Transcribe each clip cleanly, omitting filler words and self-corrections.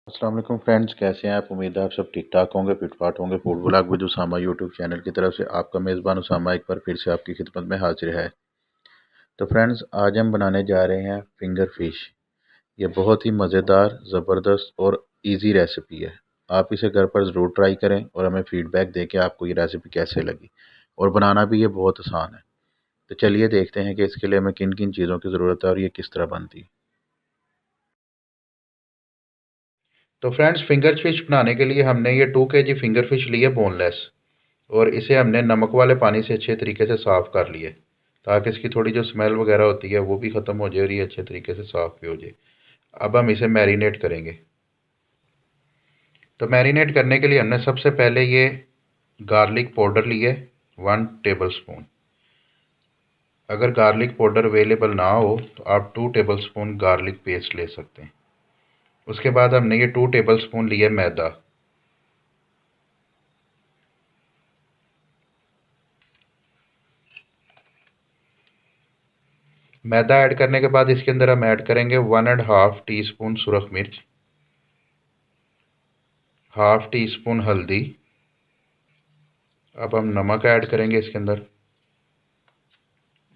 अस्सलाम वालेकुम फ्रेंड्स, कैसे हैं आप। उम्मीद है आप सब ठीक ठाक होंगे, फिट फाट होंगे। Food vlog with Usama YouTube channel की तरफ से आपका मेज़बान उसामा एक बार फिर से आपकी खिदमत में हाजिर है। तो फ्रेंड्स, आज हम बनाने जा रहे हैं फिंगर फिश। ये बहुत ही मज़ेदार, ज़बरदस्त और इजी रेसिपी है। आप इसे घर पर ज़रूर ट्राई करें और हमें फीडबैक दें कि आपको ये रेसिपी कैसे लगी। और बनाना भी ये बहुत आसान है। तो चलिए देखते हैं कि इसके लिए हमें किन किन चीज़ों की ज़रूरत है और ये किस तरह बनती है। तो फ्रेंड्स, फिंगर फिश बनाने के लिए हमने ये 2 kg फिंगर फिश ली है बोनलेस, और इसे हमने नमक वाले पानी से अच्छे तरीके से साफ़ कर लिए, ताकि इसकी थोड़ी जो स्मेल वगैरह होती है वो भी ख़त्म हो जाए और ये अच्छे तरीके से साफ़ भी हो जाए। अब हम इसे मैरिनेट करेंगे। तो मैरिनेट करने के लिए हमने सबसे पहले ये गार्लिक पाउडर लिए 1 टेबलस्पून। अगर गार्लिक पाउडर अवेलेबल ना हो तो आप 2 टेबलस्पून गार्लिक पेस्ट ले सकते हैं। उसके बाद हमने ये 2 टेबलस्पून लिए मैदा। मैदा ऐड करने के बाद इसके अंदर हम ऐड करेंगे 1.5 टीस्पून सुरख मिर्च, हाफ टी स्पून हल्दी। अब हम नमक ऐड करेंगे इसके अंदर।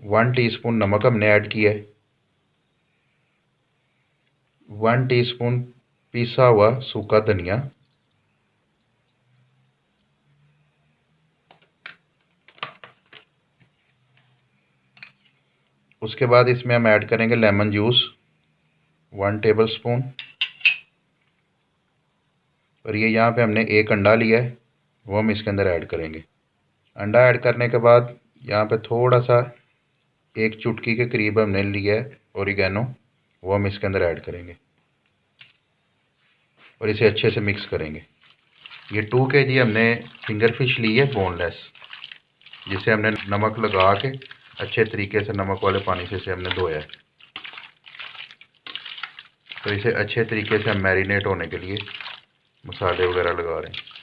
1 टीस्पून नमक हमने ऐड किया है। 1 टीस्पून पिसा हुआ सूखा धनिया। उसके बाद इसमें हम ऐड करेंगे लेमन जूस 1 टेबलस्पून। और ये यहाँ पे हमने एक अंडा लिया है, वो हम इसके अंदर ऐड करेंगे। अंडा ऐड करने के बाद यहाँ पे थोड़ा सा एक चुटकी के करीब हमने लिया है ओरिगेनो, वो हम इसके अंदर ऐड करेंगे और इसे अच्छे से मिक्स करेंगे। ये 2 kg हमने फिंगर फिश ली है बोनलेस, जिसे हमने नमक लगा के अच्छे तरीके से नमक वाले पानी से इसे हमने धोया है। तो इसे अच्छे तरीके से हम मैरिनेट होने के लिए मसाले वगैरह लगा रहे हैं।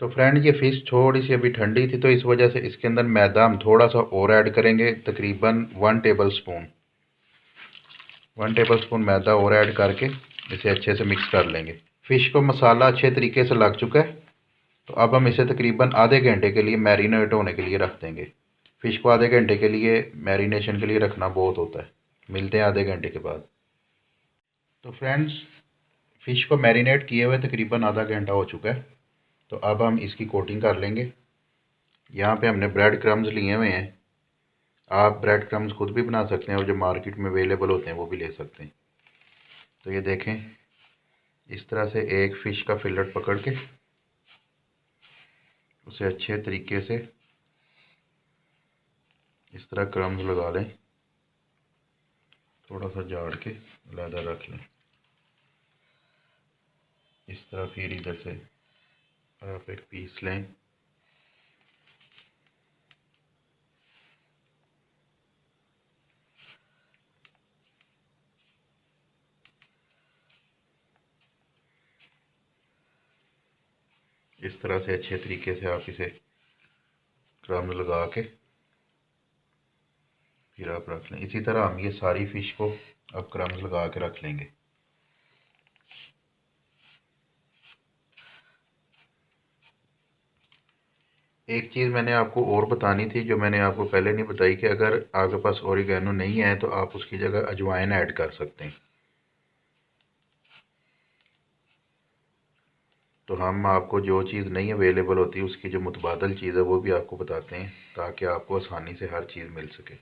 तो फ्रेंड, ये फ़िश थोड़ी सी अभी ठंडी थी, तो इस वजह से इसके अंदर मैदा हम थोड़ा सा और ऐड करेंगे, तकरीबन 1 टेबलस्पून। 1 टेबलस्पून मैदा और ऐड करके इसे अच्छे से मिक्स कर लेंगे। फ़िश को मसाला अच्छे तरीके से लग चुका है, तो अब हम इसे तकरीबन आधे घंटे के लिए मैरिनेट होने के लिए रख देंगे। फ़िश को आधे घंटे के लिए मैरिनेशन के लिए रखना बहुत होता है। मिलते हैं आधे घंटे के बाद। तो फ्रेंड्स, फ़िश को मैरिनेट किए हुए तकरीबन आधा घंटा हो चुका है। तो अब हम इसकी कोटिंग कर लेंगे। यहाँ पे हमने ब्रेड क्रम्स लिए हुए हैं। आप ब्रेड क्रम्स खुद भी बना सकते हैं और जो मार्केट में अवेलेबल होते हैं वो भी ले सकते हैं। तो ये देखें, इस तरह से एक फ़िश का फिलेट पकड़ के उसे अच्छे तरीके से इस तरह क्रम्स लगा लें, थोड़ा सा झाड़ के अलहदा रख लें। इस तरह फिर इधर से आप एक पीस लें। इस तरह से अच्छे तरीके से आप इसे क्रम्स लगा के फिर आप रख लें। इसी तरह हम ये सारी फ़िश को अब क्रम्स लगा के रख लेंगे। एक चीज़ मैंने आपको और बतानी थी, जो मैंने आपको पहले नहीं बताई, कि अगर आपके पास ओरिगेनो नहीं है तो आप उसकी जगह अजवाइन ऐड कर सकते हैं। तो हम आपको जो चीज़ नहीं अवेलेबल होती उसकी जो मुतबादल चीज़ है वो भी आपको बताते हैं, ताकि आपको आसानी से हर चीज़ मिल सके।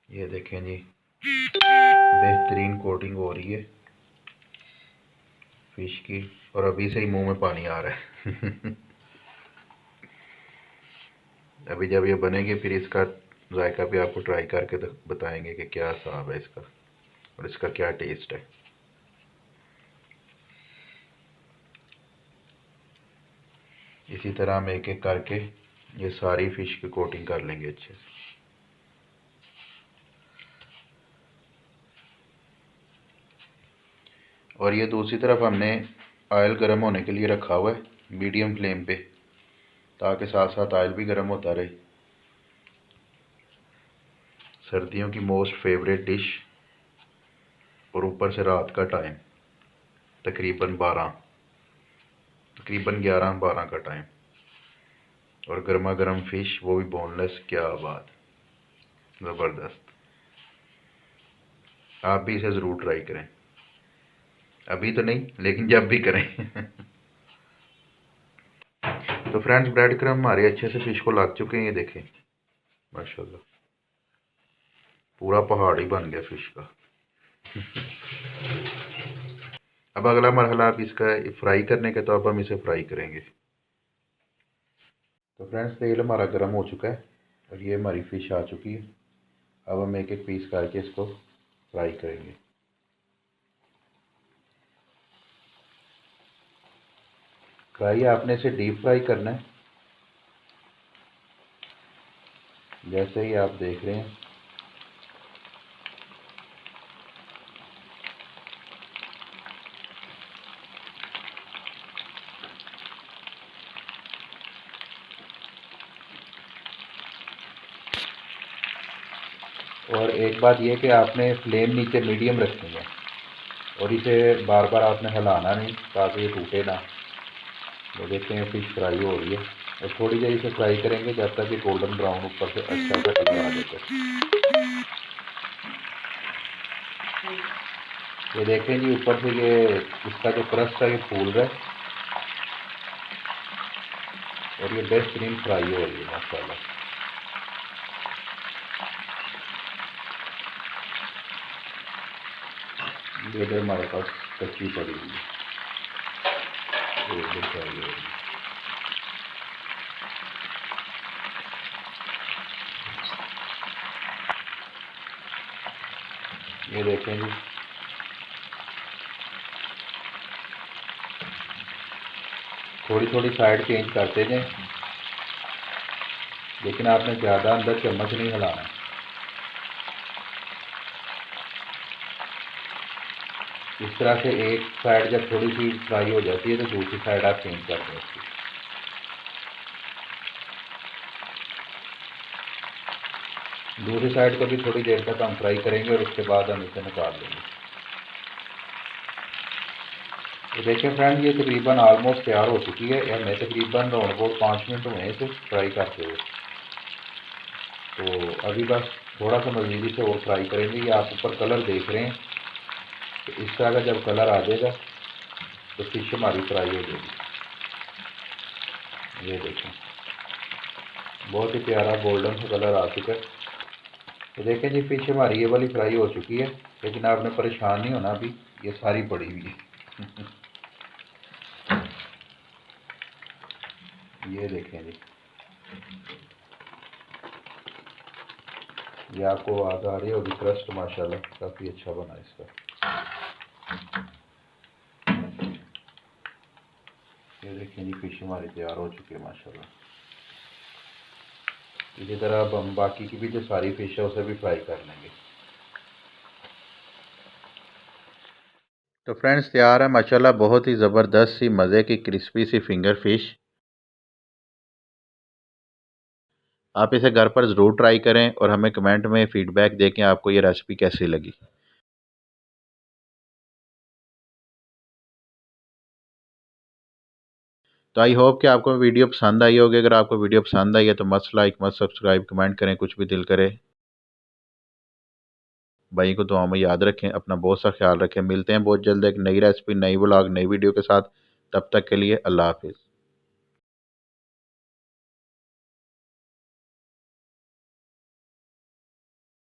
ये देखें जी, बेहतरीन कोटिंग हो रही है फ़िश की, और अभी से ही मुंह में पानी आ रहा है। अभी जब ये बनेगी फिर इसका जायका भी आपको ट्राई करके बताएंगे कि क्या हिसाब है इसका और इसका क्या टेस्ट है। इसी तरह हम एक एक करके ये सारी फ़िश की कोटिंग कर लेंगे अच्छे से। और ये दूसरी तरफ हमने ऑयल गर्म होने के लिए रखा हुआ है मीडियम फ्लेम पे, ताकि साथ साथ ऑयल भी गर्म होता रहे। सर्दियों की मोस्ट फेवरेट डिश, और ऊपर से रात का टाइम तकरीबन 11 का टाइम, और गर्मा गर्म फिश, वो भी बोनलेस। क्या बात, ज़बरदस्त। आप भी इसे ज़रूर ट्राई करें। अभी तो नहीं, लेकिन जब भी करें। तो फ्रेंड्स, ब्रेड क्रम्ब हमारे अच्छे से फिश को लग चुके हैं। ये देखें, माशाल्लाह पूरा पहाड़ ही बन गया फिश का। अब अगला मरहला आप इसका फ्राई करने का, तो अब हम इसे फ्राई करेंगे। तो फ्रेंड्स, तेल हमारा गर्म हो चुका है और ये हमारी फ़िश आ चुकी है। अब हम एक एक पीस करके इसको फ्राई करेंगे। फ्राई आपने इसे डीप फ्राई करना है, जैसे ही आप देख रहे हैं। और एक बात यह कि आपने फ्लेम नीचे मीडियम रखनी है और इसे बार बार आपने हिलाना नहीं, ताकि ये टूटे ना। तो देखते हैं फिश फ्राई हो रही है, और थोड़ी देर इसे फ्राई करेंगे जब तक ये गोल्डन ब्राउन ऊपर से अच्छा सा कलर आ जाता है। ये देखें जी, ऊपर से ये इसका जो क्रस्ट है ये फूल रहा है और ये बेहतरीन फ्राई हो रही है माशाल्लाह। ये इधर हमारे पास कच्ची पड़ी हुई है, ये इधर फ्राई हो रही है। ये देखें जी, थोड़ी थोड़ी साइड चेंज करते जाएं, लेकिन आपने ज़्यादा अंदर चम्मच नहीं हिलाना। इस तरह से एक साइड जब थोड़ी सी फ्राई हो जाती है तो दूसरी साइड आप चेंज कर दें उसकी। दूसरी साइड को भी थोड़ी देर तक हम फ्राई करेंगे और उसके बाद हम इसे निकाल देंगे। तो देखिए फ्रेंड, ये तकरीबन ऑलमोस्ट तैयार हो चुकी है। हमें तकरीबन राउंड अबाउट 5 मिनट हुए इसे फ्राई करते हुए। तो अभी बस थोड़ा सा मज़ीद इसे और फ्राई करेंगे। ये आप ऊपर कलर देख रहे हैं, तो इस तरह का जब कलर आ जाएगा तो फिश हमारी फ्राई हो जाएगी। ये देखें, बहुत ही प्यारा गोल्डन सा कलर आ चुका है। तो देखें जी, फिश हमारी ये वाली फ्राई हो चुकी है, लेकिन आपने परेशान नहीं होना, अभी ये सारी पड़ी हुई है। ये देखें जी, ये आपको आवाज़ आ रही होगी, क्रस्ट माशाल्लाह काफ़ी अच्छा बना इसका। ये देखें जी, फिश हमारी तैयार हो चुकी है माशाल्लाह। इसी तरह अब हम बाकी की भी जो सारी फिश है उसे भी फ्राई कर लेंगे। तो फ्रेंड्स, तैयार है माशाल्लाह बहुत ही ज़बरदस्त सी मज़े की क्रिस्पी सी फिंगर फिश। आप इसे घर पर ज़रूर ट्राई करें और हमें कमेंट में फ़ीडबैक दें कि आपको ये रेसिपी कैसी लगी। तो आई होप कि आपको वीडियो पसंद आई होगी। अगर आपको वीडियो पसंद आई है तो must like, must subscribe, comment करें, कुछ भी दिल करे। भाई को दुआ में याद रखें, अपना बहुत सा ख्याल रखें। मिलते हैं बहुत जल्द एक नई रेसिपी, नई व्लॉग, नई वीडियो के साथ। तब तक के लिए अल्लाह हाफिज़।